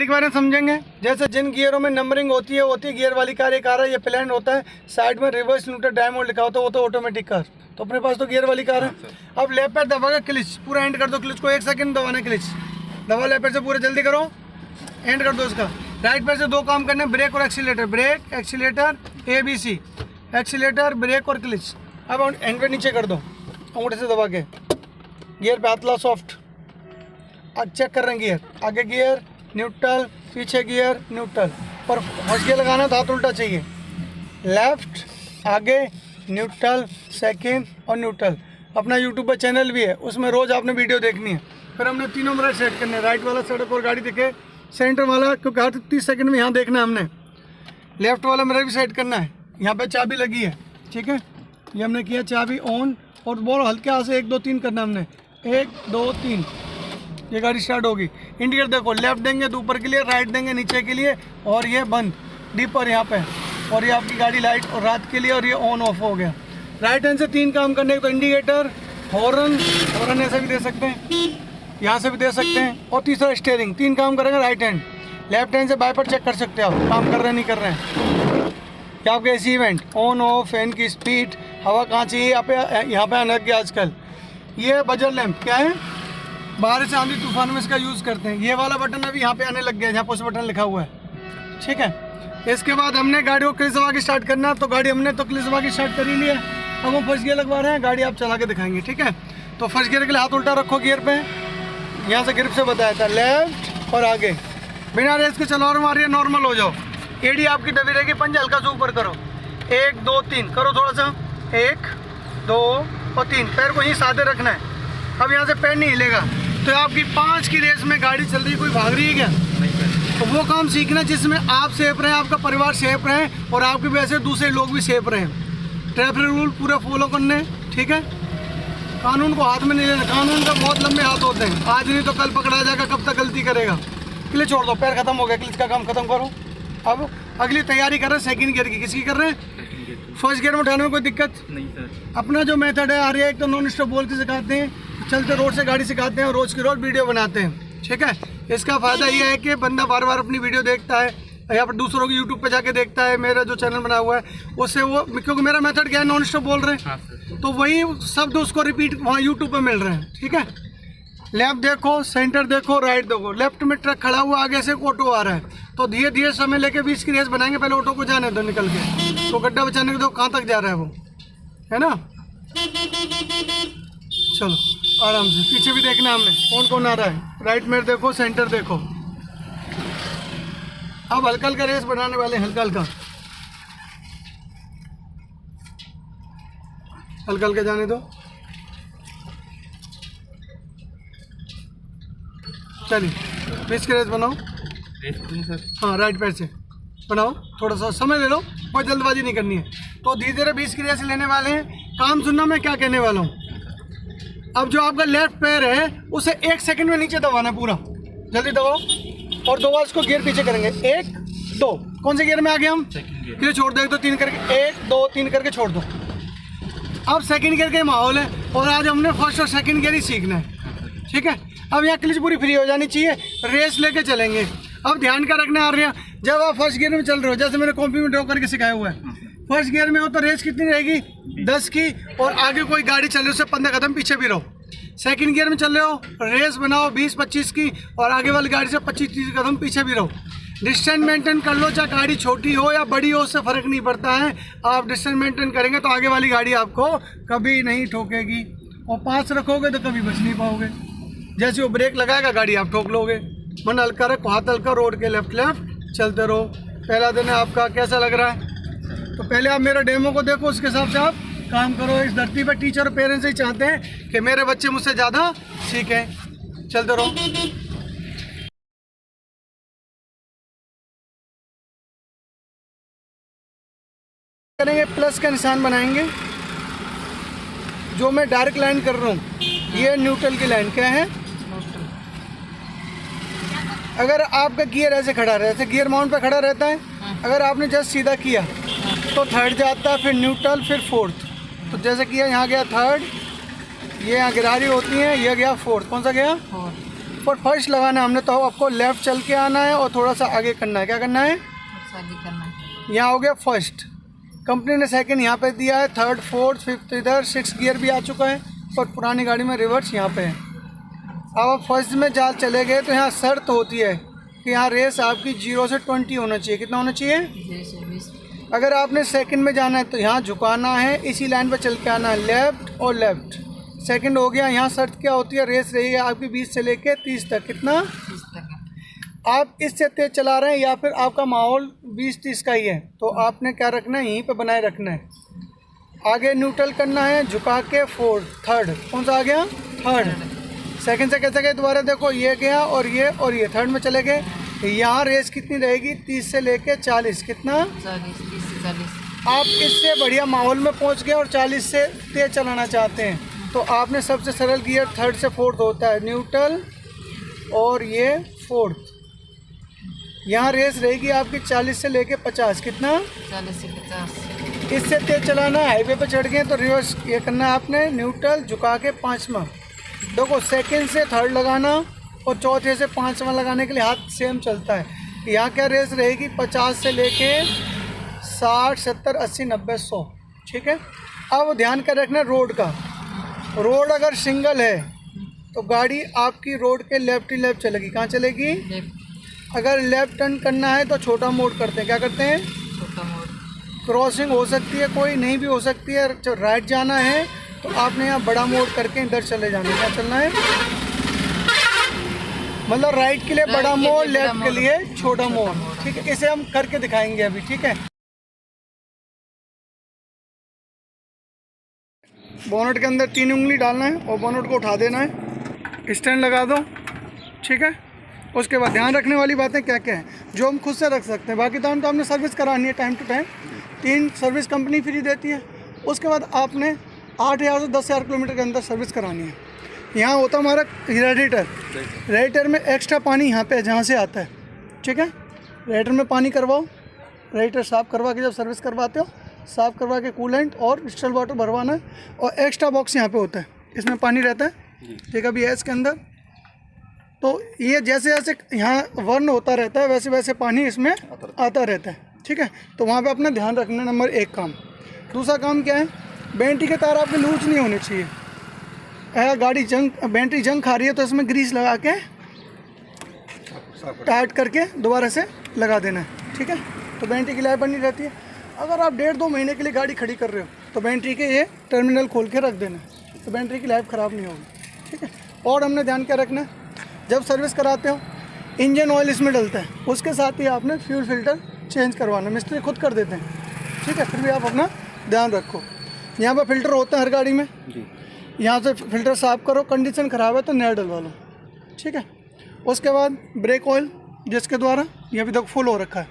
गाड़ी के बारे में समझेंगे। जैसे जिन गियरों में नंबरिंग होती है गियर वाली कार एक आ रहा है, ये प्लान होता है, साइड में रिवर्स न्यूट्रल डायमंड लिखा होता है, वो तो ऑटोमेटिक कार। तो अपने पास तो गियर वाली कार है। अब लेफ्ट पैर दबाकर क्लिच पूरा एंड कर दो, क्लिच को 1 सेकंड दबाना, क्लिच दबा, लेफ्ट पैर से पूरा जल्दी करो, एंड कर दो इसका। राइट पैर से 2 काम करने, ब्रेक और accelerator, brake accelerator ABC, accelerator brake और क्लिच। अब एंड पे नीचे कर दो अंगूठे से दबा के, गियर पे हाथ ला सॉफ्ट। अब चेक कर रहे हैं गियर, आगे गियर न्यूट्रल, पीछे गियर न्यूट्रल, पर फर्स्ट गियर लगाना तो हाथ उल्टा चाहिए, लेफ्ट आगे न्यूट्रल सेकंड और न्यूट्रल। अपना यूट्यूब पर चैनल भी है, उसमें रोज़ आपने वीडियो देखनी है। फिर हमने तीनों मिनट सेट करने, राइट वाला सड़क और गाड़ी दिखे, सेंटर वाला क्योंकि हर 30 सेकंड में यहाँ देखना है हमने, लेफ्ट वाला मेरा भी सेट करना है। यहाँ पे चाबी लगी है, ठीक है, ये हमने किया चाबी ऑन, और बहुत हल्के हाथ से 1 2 3 करना हमने, 1 2 3, ये गाड़ी स्टार्ट होगी। इंडिकेटर देखो, लेफ्ट देंगे तो ऊपर के लिए, राइट देंगे नीचे के लिए, और ये बंद डीपर यहाँ पे, और ये आपकी गाड़ी लाइट और रात के लिए, और ये ऑन ऑफ हो गया। राइट हैंड से 3 काम करने, तो इंडिकेटर, हॉर्न ऐसे भी दे सकते हैं, यहाँ से भी दे सकते हैं, और तीसरा स्टीयरिंग। 3 काम करेंगे राइट हैंड। लेफ्ट हैंड से बाइपर चेक कर सकते हो आप, काम कर रहे हैं नहीं कर रहे हैं। क्या आपके AC event on off, fan की स्पीड, हवा कहाँ चाहिए, यहाँ पे आने लग गया आजकल। ये बजर लैंप क्या है, बारिश से आंधी तूफान में इसका यूज़ करते हैं। ये वाला बटन अभी यहाँ पे आने लग गया, यहाँ पुश बटन लिखा हुआ है, ठीक है। इसके बाद हमने गाड़ी को क्लिच दबा के स्टार्ट करना, तो गाड़ी हमने तो क्लिच दबा के स्टार्ट कर ही लिया। अब हम फर्स्ट गियर लगवा रहे हैं, गाड़ी आप चला के दिखाएंगे, ठीक है। तो फर्स्ट गियर के लिए हाथ उल्टा रखो गियर पे, यहाँ से ग्रिप से बताया था, लेफ्ट और आगे, बिना रेस के चलो और मारिए, नॉर्मल हो जाओ। एडी आपकी दबी रहेगी, पंजा हल्का से ऊपर करो, 1 2 3 करो, थोड़ा सा 1 2 और 3, पैर को ही सादे रखना है। अब यहाँ से पैर नहीं हिलेगा। तो आपकी 5 की रेस में गाड़ी चल रही, कोई भाग रही है क्या? तो वो काम सीखना जिसमें आप सेफ रहें, आपका परिवार सेफ रहे, और आपकी वजह से दूसरे लोग भी सेफ रहें। ट्रैफिक रूल पूरा फॉलो करने, ठीक है। कानून को हाथ में नहीं लेना, कानून का बहुत लंबे हाथ होते हैं, आज नहीं तो कल पकड़ा जाएगा, कब तक गलती करेगा। क्लिच छोड़ दो, पैर खत्म हो गया, क्लिच का काम खत्म करो। अब अगली तैयारी कर रहे हैं सेकंड गियर की। किसकी कर रहे हैं? फर्स्ट गियर में उठाने में कोई दिक्कत नहीं सर। अपना जो मेथड है एक तो नॉन स्टॉप बोल के सिखाते हैं, चलते रोड से गाड़ी सिखाते हैं, और रोज की रोज वीडियो बनाते हैं, ठीक है। इसका फ़ायदा ये है कि बंदा बार बार अपनी वीडियो देखता है, यहाँ पर दूसरों की यूट्यूब पे जाके देखता है, मेरा जो चैनल बना हुआ है उससे वो, क्योंकि मेरा मेथड क्या है, नॉन स्टॉप बोल रहे हैं, तो वही शब्द उसको रिपीट वहाँ यूट्यूब पे मिल रहे हैं, ठीक है। लेफ्ट देखो, सेंटर देखो, राइट देखो। लेफ्ट में ट्रक खड़ा हुआ, आगे से ऑटो आ रहा है, तो धीरे धीरे समय लेके 20 की रेस बनाएंगे। पहले ऑटो को जाने दो निकल के, तो गड्ढा बचाने के दो, कहाँ तक जा रहा है वो, है ना। चलो आराम से, पीछे भी देखना हमने कौन कौन आ रहा है। राइट में देखो, सेंटर देखो। अब हल्का हल्का रेस बनाने वाले, हल्का हल्का हल्का हल्का जाने दो। चलिए 20 की रेस बनाओ। हाँ राइट पैर से बनाओ, थोड़ा सा समय ले लो, कोई जल्दबाजी नहीं करनी है। तो धीरे धीरे 20 की रेस लेने वाले हैं। काम सुनना मैं क्या कहने वाला हूँ। अब जो आपका लेफ्ट पैर है उसे 1 सेकंड में नीचे दबाना, पूरा जल्दी दबाओ, और 2 बार उसको गियर पीछे करेंगे, 1 2। कौन से गियर में आ गए हम? फिर छोड़ दो, 1 2 3 करके, 1 2 3 करके छोड़ दो। अब सेकंड गियर का माहौल है, और आज हमने फर्स्ट और सेकंड गियर ही सीखना है, ठीक है। अब यहाँ क्लिच पूरी फ्री हो जानी चाहिए, रेस लेके चलेंगे। अब ध्यान का रखना आ रहा है, जब आप फर्स्ट गियर में चल रहे हो, जैसे मैंने कॉपी में ड्रॉ करके सिखाया हुआ है, फर्स्ट गियर में हो तो रेस कितनी रहेगी? 10 की, और आगे कोई गाड़ी चल रही है उससे 15 कदम पीछे भी रहो। सेकंड गियर में चल रहे हो, रेस बनाओ 20-25 की, और आगे वाली गाड़ी से 25-30 कदम पीछे भी रहो। डिस्टेंस मेंटेन कर लो, चाहे गाड़ी छोटी हो या बड़ी हो, उससे फ़र्क नहीं पड़ता है। आप डिस्टेंस मेंटेन करेंगे तो आगे वाली गाड़ी आपको कभी नहीं ठोकेगी, और पास रखोगे तो कभी बच नहीं पाओगे। जैसे वो ब्रेक लगाएगा गाड़ी आप ठोक लोगे। मन हल्का रखो, हाथ हल्का, रोड के लेफ्ट चलते रहो। पहला दिन है आपका, कैसा लग रहा है? तो पहले आप मेरे डेमो को देखो, उसके हिसाब से आप काम करो। इस धरती पर टीचर और पेरेंट्स ही चाहते हैं कि मेरे बच्चे मुझसे ज़्यादा सीखें। चलते रहो। करेंगे प्लस का निशान बनाएंगे। जो मैं डायरेक्ट लाइन कर रहा हूँ, ये न्यूट्रल की लाइन क्या है? अगर आपका गियर ऐसे खड़ा रहता है, गियर माउंट पे खड़ा रहता है, अगर आपने जस्ट सीधा किया तो थर्ड जाता है, फिर न्यूट्रल, फिर फोर्थ। तो जैसे किया, यहाँ गया थर्ड, ये यहाँ गिरारी होती है, ये गया फोर्थ। कौन सा गया? पर फर्स्ट लगाना है हमने, तो आपको लेफ़्ट चल के आना है और थोड़ा सा आगे करना है। क्या करना है? आगे करना है। यहाँ हो गया फर्स्ट, कंपनी ने सेकंड यहाँ पे दिया है, थर्ड फोर्थ फिफ्थ इधर, 6 गियर भी आ चुका है, पर पुरानी गाड़ी में रिवर्स यहाँ पे है। अब आप फर्स्ट में जा चले गए तो यहाँ शर्त होती है कि यहाँ रेस आपकी 0 से 20 होना चाहिए। कितना होना चाहिए? 0 से 20। अगर आपने सेकंड में जाना है तो यहाँ झुकाना है, इसी लाइन पर चल के आना है, लेफ्ट और लेफ्ट। सेकंड हो गया। यहाँ शर्त क्या होती है? रेस रही है आपकी 20 से लेके 30 तक। कितना? 30 तक है। आप इससे तेज चला रहे हैं या फिर आपका माहौल 20-30 का ही है, तो आपने क्या रखना है? यहीं पे बनाए रखना है। आगे न्यूट्रल करना है, झुका के फोर्थ, थर्ड। कौन सा आ गया? थर्ड। सेकंड से कैसे गए? दोबारा देखो, ये गया और ये थर्ड में चले गए। यहाँ रेस कितनी रहेगी? 30 से लेके 40। कितना? 40, 30 से 40। आप इससे बढ़िया माहौल में पहुँच गए और 40 से तेज चलाना चाहते हैं, तो आपने सबसे सरल गियर थर्ड से फोर्थ होता है, न्यूट्रल और ये फोर्थ। यहाँ रेस रहेगी आपकी 40 से लेके 50। कितना? 40 से 50। इससे तेज चलाना है, हाईवे पे चढ़ गए तो रिवर्स ये करना है आपने, न्यूट्रल झुका के 5वां। देखो, सेकंड से थर्ड लगाना और चौथे से 5वां लगाने के लिए हाथ सेम चलता है। यहाँ क्या रेस रहेगी? 50 से लेके 60, 70, 80, 90, 100। ठीक है। अब ध्यान कर रखना रोड का। रोड अगर सिंगल है तो गाड़ी आपकी रोड के लेफ्ट ही लेफ्ट चलेगी। कहाँ चलेगी? लेफ्ट। अगर लेफ्ट टर्न करना है तो छोटा मोड करते हैं। क्या करते हैं? छोटा मोड़। क्रॉसिंग हो सकती है कोई, नहीं भी हो सकती है। जो राइट जाना है तो आपने यहाँ बड़ा मोड़ करके इधर चले जाना है। क्या चलना है? मतलब राइट के लिए बड़ा मोड़, लेफ्ट के लिए छोटा मोड़। ठीक है, इसे हम करके दिखाएंगे अभी। ठीक है। बोनट के अंदर 3 उंगली डालना है और बोनट को उठा देना है, स्टैंड लगा दो। ठीक है। उसके बाद ध्यान रखने वाली बातें क्या क्या हैं जो हम खुद से रख सकते हैं। बाकी टाइम तो हमने सर्विस करानी है time to time, 3 service company free देती है। उसके बाद आपने 8,000 से 10,000 किलोमीटर के अंदर सर्विस करानी है। यहाँ होता है हमारा रेडिएटर। रेडिएटर में एक्स्ट्रा पानी यहाँ पे जहाँ से आता है। ठीक है। रेडिएटर में पानी करवाओ, रेडिएटर साफ़ करवा के जब सर्विस करवाते हो, साफ़ करवा के कूलेंट और डिस्टल वाटर भरवाना है। और एक्स्ट्रा बॉक्स यहाँ पे होता है, इसमें पानी रहता है। ठीक है। अभी है इसके अंदर, तो ये जैसे जैसे यहाँ वर्न होता रहता है वैसे वैसे पानी इसमें आता रहता है। ठीक है। तो वहाँ पे अपना ध्यान रखना, नंबर 1 काम। दूसरा काम क्या है? बैटरी के तार आपके लूज नहीं होने चाहिए। अगर गाड़ी बैटरी जंग खा रही है तो इसमें ग्रीस लगा के टाइट करके दोबारा से लगा देना है। ठीक है। तो बैटरी की लाइफ बनी रहती है। अगर आप 1.5-2 महीने के लिए गाड़ी खड़ी कर रहे हो तो बैटरी के ये टर्मिनल खोल के रख देना, तो बैटरी की लाइफ ख़राब नहीं होगी। ठीक है। और हमने ध्यान क्या रखना है, जब सर्विस कराते हो इंजन ऑयल इसमें डलता है, उसके साथ ही आपने फ्यूल फिल्टर चेंज करवाना। मिस्त्री खुद कर देते हैं। ठीक है। फिर भी आप अपना ध्यान रखो। यहाँ पर फिल्टर होता है हर गाड़ी में, यहाँ से फिल्टर साफ़ करो। कंडीशन ख़राब है तो नया डलवा लो। ठीक है। उसके बाद ब्रेक ऑयल, जिसके द्वारा ये अभी तक फुल हो रखा है,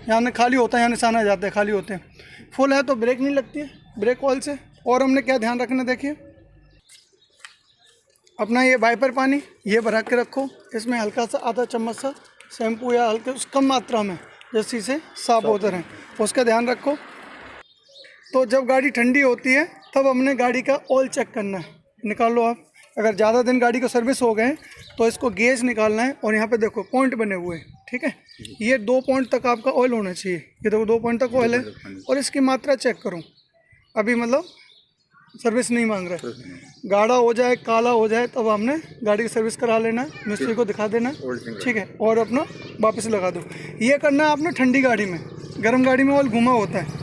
यहाँ खाली होता है, यहाँ निशान आ जाते हैं, खाली होते हैं। फुल है तो ब्रेक नहीं लगती है ब्रेक ऑयल से। और हमने क्या ध्यान रखना, देखिए अपना ये वाइपर पानी ये भरा के रखो। इसमें हल्का सा आधा चम्मच सा शैम्पू या हल्के कम मात्रा में, जैसे से साफ होते रहें, उसका ध्यान रखो। तो जब गाड़ी ठंडी होती है तब हमने गाड़ी का ऑयल चेक करना है। निकाल लो आप। अगर ज़्यादा दिन गाड़ी को सर्विस हो गए तो इसको गेज निकालना है और यहाँ पे देखो पॉइंट बने हुए हैं। ठीक है। ये 2 पॉइंट तक आपका ऑयल होना चाहिए। ये देखो 2 पॉइंट तक ऑयल है। और इसकी मात्रा चेक करो, अभी मतलब सर्विस नहीं मांग रहा है। गाढ़ा हो जाए, काला हो जाए, तब हमने गाड़ी की सर्विस करा लेना है, मिस्त्री को दिखा देना। ठीक है। और अपना वापस लगा दो। ये करना है आपने ठंडी गाड़ी में। गर्म गाड़ी में ऑयल घुमा होता है।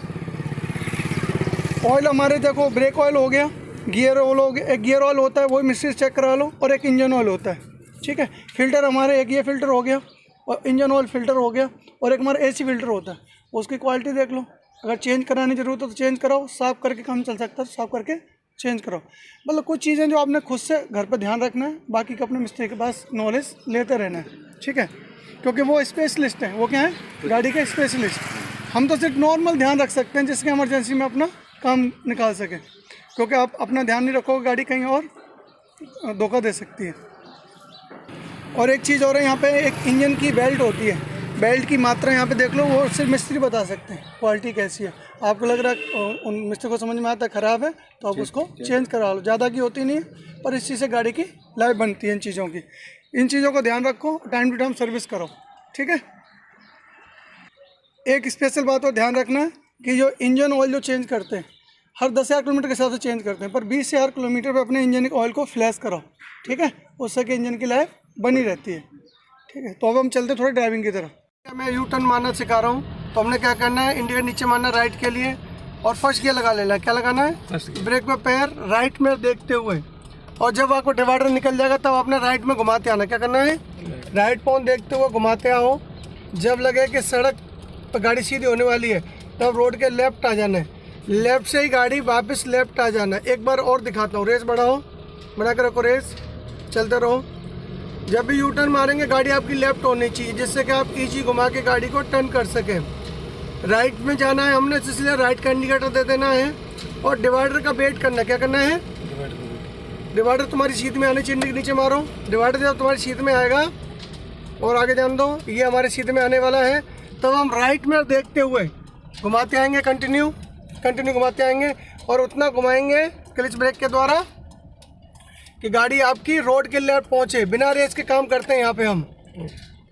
ऑयल हमारे देखो ब्रेक ऑयल हो गया, गियर ऑयल हो गया। एक गियर ऑयल होता है, वही मिस्त्री चेक करा लो। और एक इंजन ऑयल होता है। ठीक है। फिल्टर हमारे एक ये फिल्टर हो गया और इंजन ऑयल फिल्टर हो गया। और एक हमारा AC फिल्टर होता है, उसकी क्वालिटी देख लो। अगर चेंज कराने की जरूरत हो तो चेंज कराओ, साफ़ करके काम चल सकता है तो साफ़ करके चेंज कराओ। मतलब कुछ चीज़ें जो आपने खुद से घर पर ध्यान रखना है, बाकी का अपने मिस्त्री के पास नॉलेज लेते रहना है। ठीक है। क्योंकि वो स्पेशलिस्ट हैं। वो क्या है? गाड़ी के स्पेशलिस्ट। हम तो सिर्फ नॉर्मल ध्यान रख सकते हैं जिसके इमरजेंसी में अपना काम निकाल सके। क्योंकि आप अपना ध्यान नहीं रखोगे गाड़ी कहीं और धोखा दे सकती है। और एक चीज़ और है, यहाँ पे एक इंजन की बेल्ट होती है। बेल्ट की मात्रा यहाँ पे देख लो, वो सिर्फ मिस्त्री बता सकते हैं क्वालिटी कैसी है। आपको लग रहा है उन मिस्त्री को समझ में आता है ख़राब है तो आप उसको चेंज करा लो। ज़्यादा की होती नहीं है, पर इस चीज़ से गाड़ी की लाइफ बनती है इन चीज़ों की। इन चीज़ों को ध्यान रखो, टाइम टू टाइम सर्विस करो, ठीक है। एक स्पेशल बात और ध्यान रखना कि जो इंजन ऑयल जो चेंज करते हैं हर 10,000 किलोमीटर के हिसाब से चेंज करते हैं, पर 20,000 किलोमीटर पे अपने इंजन ऑयल को फ्लैश करो, ठीक है। उससे कि इंजन की लाइफ बनी रहती है, ठीक है। तो अब हम चलते थोड़ी ड्राइविंग की तरफ। मैं यू टर्न मारना सिखा रहा हूँ। तो हमने क्या करना है, इंडिकेटर नीचे मारना राइट के लिए और फर्स्ट गियर लगा लेना है। क्या लगाना है, ब्रेक में पैर राइट में देखते हुए, और जब आपको डिवाइडर निकल जाएगा तब आपने राइट में घुमाते आना। क्या करना है, राइट पाँव देखते हुए घुमाते आओ। जब लगे कि सड़क पर गाड़ी सीधी होने वाली है तब रोड के लेफ्ट आ जाना है, लेफ्ट से ही गाड़ी वापस लेफ्ट आ जाना है। एक बार और दिखाता हूँ, रेस बढ़ाओ, बना कर रखो रेस, चलते रहो। जब भी यू टर्न मारेंगे गाड़ी आपकी लेफ्ट होनी चाहिए, जिससे कि आप इजी घुमा के गाड़ी को टर्न कर सकें। राइट में जाना है हमने, इसलिए राइट का इंडिकेटर दे देना है और डिवाइडर का वेट करना। क्या करना है, डिवाइडर तुम्हारी सीध में आने चाहिए, नीचे मारो। डिवाइडर जब तुम्हारी सीध में आएगा और आगे ध्यान दो, ये हमारे सीध में आने वाला है, तब हम राइट में देखते हुए घुमाते आएंगे, कंटिन्यू घुमाते आएंगे और उतना घुमाएंगे क्लच ब्रेक के द्वारा कि गाड़ी आपकी रोड के लेफ्ट पहुंचे। बिना रेस के काम करते हैं यहाँ पे हम,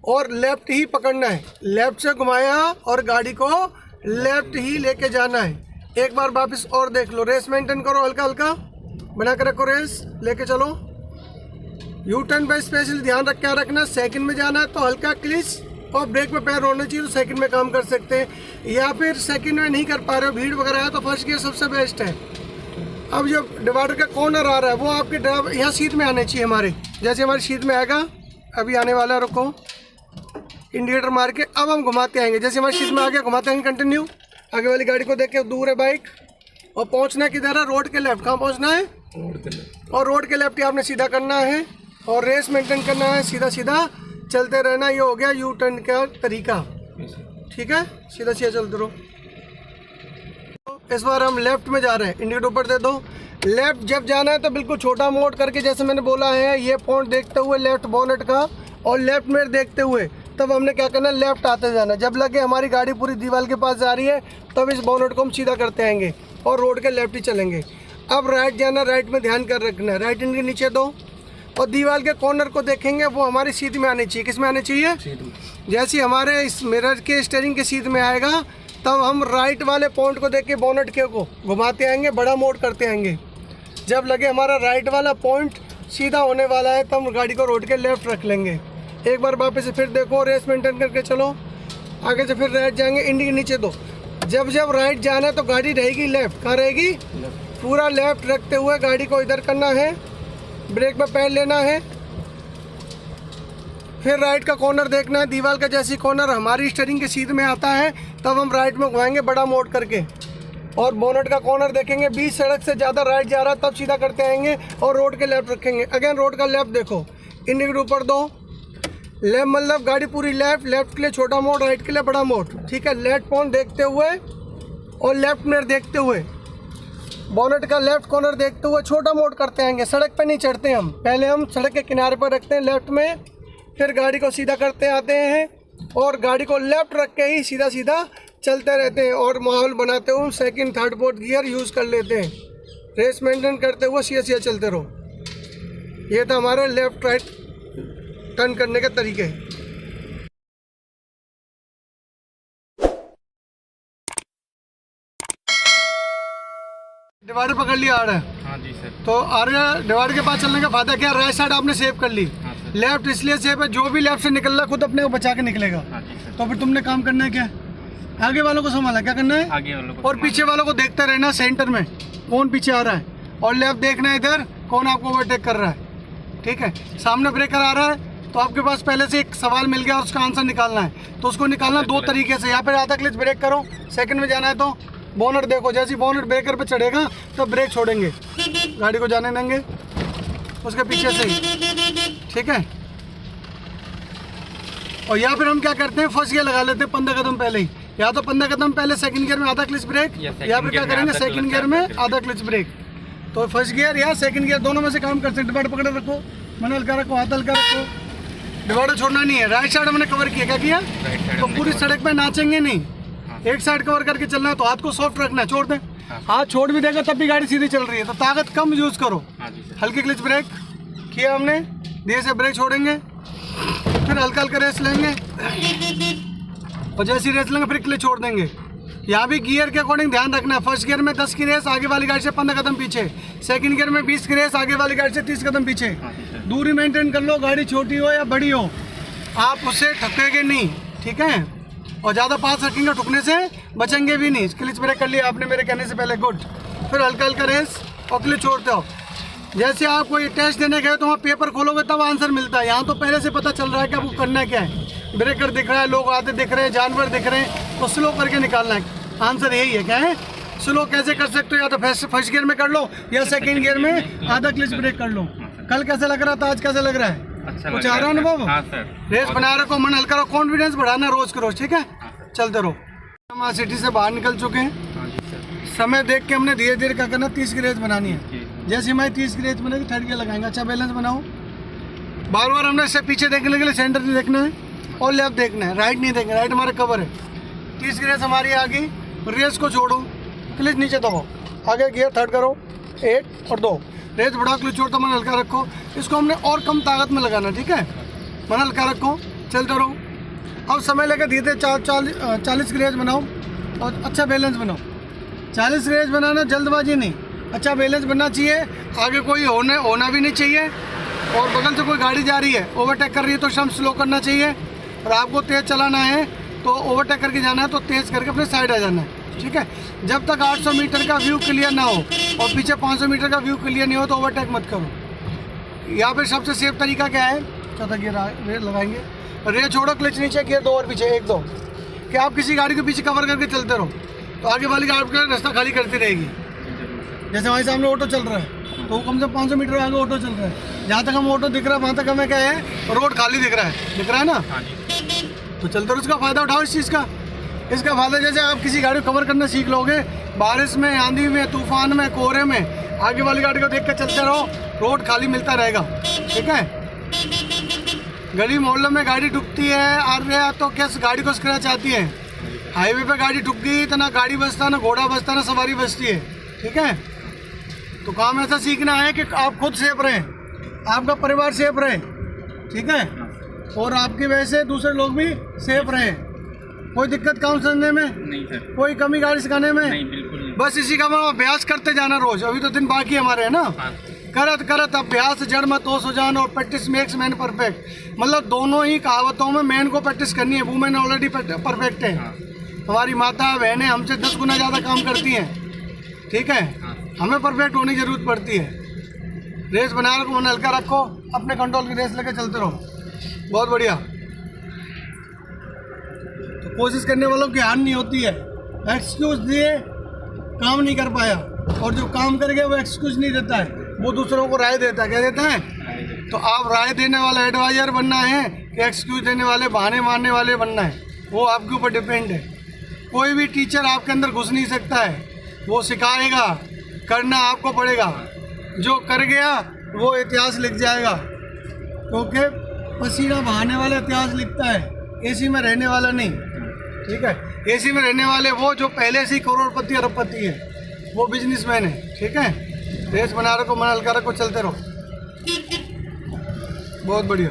और लेफ्ट ही पकड़ना है। लेफ्ट से घुमाया और गाड़ी को लेफ्ट ही लेके जाना है। एक बार वापस और देख लो, रेस मेंटेन करो, हल्का हल्का बना कर रखो, रेस लेके चलो। यू टर्न पे स्पेशल ध्यान रख के रखना, सेकंड में जाना है तो हल्का क्लिच और ब्रेक पे पैर होना चाहिए, तो सेकंड में काम कर सकते हैं। या फिर सेकंड में नहीं कर पा रहे हो, भीड़ वगैरह है, तो फर्स्ट गियर सबसे बेस्ट है। अब जो डिवाइडर का कॉर्नर आ रहा है वो आपके ड्राइवर यहाँ सीट में आने चाहिए हमारे, जैसे हमारी सीट में आएगा, अभी आने वाला है, रुको इंडिकेटर मार के अब हम घुमाते आएंगे। जैसे हमारी सीट में आ गया घुमाते आएंगे कंटिन्यू। आगे वाली गाड़ी को देख के, दूर है बाइक, और पहुँचना किधर है, रोड के लेफ्ट। कहाँ पहुँचना है, रोड के लेफ्ट, और रोड के लेफ्ट ही आपने सीधा करना है और रेस मेंटेन करना है, सीधा सीधा चलते रहना। ये हो गया यू टर्न का तरीका, ठीक है, सीधा सीधा चलते रहो। इस बार हम लेफ्ट में जा रहे हैं, इंडिकेटर ऊपर दे दो। लेफ्ट जब जाना है तो बिल्कुल छोटा मोड़ करके, जैसे मैंने बोला है, ये पॉइंट देखते हुए लेफ्ट बोनेट का और लेफ्ट में देखते हुए, तब हमने क्या करना है, लेफ्ट आते जाना। जब लगे हमारी गाड़ी पूरी दीवार के पास जा रही है तब इस बोनेट को हम सीधा करते आएंगे और रोड के लेफ्ट ही चलेंगे। अब राइट जाना, राइट में ध्यान कर रखना है, राइट इनके नीचे दो और दीवार के कॉर्नर को देखेंगे, वो हमारी सीट में आनी चाहिए। किस में आनी चाहिए, जैसे हमारे इस मिरर के स्टीयरिंग के सीट में आएगा तब हम राइट वाले पॉइंट को देख के बोनेट के को घुमाते आएंगे, बड़ा मोड़ करते आएंगे। जब लगे हमारा राइट वाला पॉइंट सीधा होने वाला है तब हम गाड़ी को रोड के लेफ्ट रख लेंगे। एक बार वापस से फिर देखो, रेस मेंटेन करके चलो। आगे से फिर राइट जाएंगे, इंडिकेटर नीचे दो। जब राइट जाना है तो गाड़ी रहेगी लेफ्ट। कहाँ रहेगी, पूरा लेफ्ट रखते हुए गाड़ी को इधर करना है, ब्रेक में पैर लेना है, फिर राइट का कॉर्नर देखना है। दीवार का जैसी कॉर्नर हमारी स्टीयरिंग के सीध में आता है तब हम राइट में घुमाएंगे बड़ा मोड़ करके, और बोनेट का कॉर्नर देखेंगे, बीच सड़क से ज़्यादा राइट जा रहा है तब सीधा करते आएंगे और रोड के लेफ्ट रखेंगे। अगेन रोड का लेफ्ट देखो, इंडिकेटर ऊपर दो। लेफ्ट मतलब गाड़ी पूरी लेफ्ट, लेफ्ट के लिए छोटा मोड़, राइट के लिए बड़ा मोड़, ठीक है। लेफ्ट पॉइंट देखते हुए और लेफ्ट मिरर देखते हुए, बोनेट का लेफ्ट कॉर्नर देखते हुए छोटा मोड़ करते आएंगे। सड़क पे नहीं चढ़ते हम, पहले हम सड़क के किनारे पर रखते हैं लेफ्ट में, फिर गाड़ी को सीधा करते आते हैं और गाड़ी को लेफ्ट रख के ही सीधा सीधा चलते रहते हैं और माहौल बनाते हुए second third fourth gear use कर लेते हैं। रेस मेंटेन करते हुए सीधा सीधा चलते रहो। ये था हमारे लेफ्ट राइट टर्न करने के तरीके। डिवाइडर पकड़ लिया आ रहा है, हाँ जी सर। तो आ रहा है। डिवाइडर के पास चलने का फायदा क्या, राइट साइड आपने सेव कर ली, हाँ सर। लेफ्ट इसलिए सेव है, जो भी लेफ्ट से निकल रहा है खुद अपने को बचा के निकलेगा। हाँ जी सर। तो फिर तुमने काम करना है क्या, आगे वालों को संभालना, क्या करना है, आगे वालों को और पीछे वालों को देखते रहना, सेंटर में कौन पीछे आ रहा है, और लेफ्ट देखना है इधर कौन आपको ओवरटेक कर रहा है, ठीक है। सामने ब्रेकर आ रहा है तो आपके पास पहले से एक सवाल मिल गया और उसका आंसर निकालना है, तो उसको निकालना दो तरीके से। यहाँ पर आधा क्लच ब्रेक करो, सेकंड में जाना है तो बोनेट देखो, जैसे ही बोनेट ब्रेकर पे चढ़ेगा तो ब्रेक छोड़ेंगे, गाड़ी को जाने देंगे उसके पीछे से ही, ठीक है। और या फिर हम क्या करते हैं, फर्स्ट गियर लगा लेते हैं 15 कदम पहले ही, या तो 15 कदम पहले सेकंड गियर में आधा क्लच ब्रेक, या फिर क्या करेंगे सेकंड गियर में आधा क्लच ब्रेक। तो फर्स्ट गियर या सेकंड गियर दोनों में से काम करते हैं। डिवाइडर पकड़े रखो, मन हल्का रखो, हाथ हल्का रखो, डिवाइडर छोड़ना नहीं है। राइट साइड हमने कवर किया, क्या किया, तो पूरी सड़क पे नाचेंगे नहीं, एक साइड कवर करके चलना है। तो हाथ को सॉफ्ट रखना है, छोड़ दें, हाथ छोड़ भी देगा तब भी गाड़ी सीधी चल रही है, तो ताकत कम यूज करो। हल्की क्लच ब्रेक किया हमने, धीरे से ब्रेक छोड़ेंगे, फिर हल्का हल्का रेस लेंगे और जैसी रेस लेंगे फिर क्लच छोड़ देंगे। यहाँ भी गियर के अकॉर्डिंग ध्यान रखना है। फर्स्ट गियर में 10 की रेस आगे वाली गाड़ी से 15 कदम पीछे, सेकंड गियर में 20 की रेस आगे वाली गाड़ी से 30 कदम पीछे। दूरी मेंटेन कर लो, गाड़ी छोटी हो या बड़ी हो, आप उससे ठकेंगे नहीं, ठीक है। और ज़्यादा पास रखेंगे, ठुकने से बचेंगे भी नहीं। क्लच ब्रेक कर लिया आपने मेरे कहने से पहले, गुड। फिर हल्का हल्का रेस और क्लच छोड़ते हो। जैसे आप कोई टेस्ट देने गए तो वहाँ पेपर खोलोगे तब आंसर मिलता है। यहाँ तो पहले से पता चल रहा है कि आपको करना क्या है। ब्रेकर दिख रहा है, लोग आते दिख रहे हैं, जानवर दिख रहे हैं, तो स्लो करके निकालना है। आंसर यही है, क्या है? स्लो कैसे कर सकते हो? या तो फर्स्ट गियर में कर लो या सेकंड गियर में आधा क्लच ब्रेक कर लो। कल कैसा लग रहा था, आज कैसा लग रहा है? कुछ आ रहा है अनुभव? रेस बना रखो, मन हल्का रखो, कॉन्फिडेंस बढ़ाना रोज के रोज, ठीक है। चलते रहो। हम सिटी से बाहर निकल चुके हैं। समय देख के हमने धीरे धीरे क्या करना, 30 की रेस बनानी है। जैसे हमारी 30 की रेस बनेगी, थर्ड गियर लगाएंगे। अच्छा बैलेंस बनाओ। बार बार हमने इससे पीछे देखने के लिए सेंटर नहीं देखना है और लेफ्ट देखना है, राइट नहीं देखना। राइट हमारा कवर है। 30 की रेस हमारी आ गई। रेस को छोड़ो, क्लच नीचे दबाओ, आगे गियर थर्ड करो, 1 और 2। रेस बढ़ाओ, क्लच छोड़ो, मन हल्का रखो। इसको हमने और कम ताकत में लगाना, ठीक है। मन हल्का रखो, चलते रहो। अब समय लेकर धीरे 40 की रेस बनाओ और अच्छा बैलेंस बनाओ। 40 की रेस बनाना, जल्दबाजी नहीं, अच्छा बैलेंस बनना चाहिए। आगे कोई होना भी नहीं चाहिए और बगल से कोई गाड़ी जा रही है, ओवरटेक कर रही है तो हम स्लो करना चाहिए। और आपको तेज़ चलाना है तो ओवरटेक करके जाना है तो तेज़ करके अपने साइड आ जाना है, ठीक है। जब तक 800 मीटर का व्यू क्लियर ना हो और पीछे 500 मीटर का व्यू क्लियर नहीं हो तो ओवरटेक मत करो। यहाँ पे सबसे सेफ तरीका क्या है? चौथा गियर लगाएंगे, रेस छोड़ो, क्लच नीचे, गियर 2 और पीछे 1 2, कि आप किसी गाड़ी के पीछे कवर करके चलते रहो तो आगे वाली गाड़ी का रास्ता खाली करती रहेगी। जैसे हमारे सामने ऑटो चल रहा है तो कम से 500 मीटर आगे ऑटो चल रहा है। जहाँ तक हम ऑटो दिख रहा है वहाँ तक हमें क्या है, रोड खाली दिख रहा है ना। तो चलते रहो, इसका फ़ायदा उठाओ इस चीज़ का। इसका फायदा जैसे आप किसी गाड़ी को कवर करना सीख लोगे, बारिश में, आंधी में, तूफान में, कोहरे में, आगे वाली गाड़ी को देख कर चलते रहो, रोड खाली मिलता रहेगा, ठीक है। गली मोहल्ले में गाड़ी डूबती है आ रहा है तो क्या गाड़ी को स्क्रैच आती है। हाईवे पे गाड़ी डूब गई तो ना गाड़ी बचता, ना घोड़ा बचता, ना सवारी बचती है, ठीक है। तो काम ऐसा सीखना है कि आप खुद सेफ रहें, आपका परिवार सेफ रहे, ठीक है, और आपकी वजह से दूसरे लोग भी सेफ रहें। कोई दिक्कत काम समझने में नहीं सर, कोई कमी गाड़ी सिखाने में नहीं, बिल्कुल नहीं। बस इसी का हम अभ्यास करते जाना रोज। अभी तो दिन बाकी हमारे है ना। करत करत अभ्यास जड़ मत हो सुजान और प्रैक्टिस मेक्स मैन परफेक्ट। मतलब दोनों ही कहावतों में मैन को प्रैक्टिस करनी है, वुमेन ऑलरेडी परफेक्ट है। हमारी माता बहनें हमसे 10 गुना ज़्यादा काम करती हैं, ठीक है। हमें परफेक्ट होने की जरूरत पड़ती है। रेस बना रखो, मन हल्का रखो, अपने कंट्रोल की रेस लेके चलते रहो, बहुत बढ़िया। तो कोशिश करने वालों की हार नहीं होती है। एक्सक्यूज दिए काम नहीं कर पाया, और जो काम कर गया वो एक्सक्यूज नहीं देता है, वो दूसरों को राय देता है। क्या देता है? तो आप राय देने वाला एडवाइजर बनना है कि एक्सक्यूज देने वाले, बहाने मारने वाले बनना है, वो आपके ऊपर डिपेंड है। कोई भी टीचर आपके अंदर घुस नहीं सकता है, वो सिखाएगा, करना आपको पड़ेगा। जो कर गया वो इतिहास लिख जाएगा, क्योंकि पसीना बहाने वाला इतिहास लिखता है, एसी में रहने वाला नहीं, ठीक है। एसी में रहने वाले वो जो पहले से ही करोड़पति अरबपति है, वो बिजनेसमैन है, ठीक है। रेस बना रखो, मन हल्का रखो, चलते रहो, बहुत बढ़िया।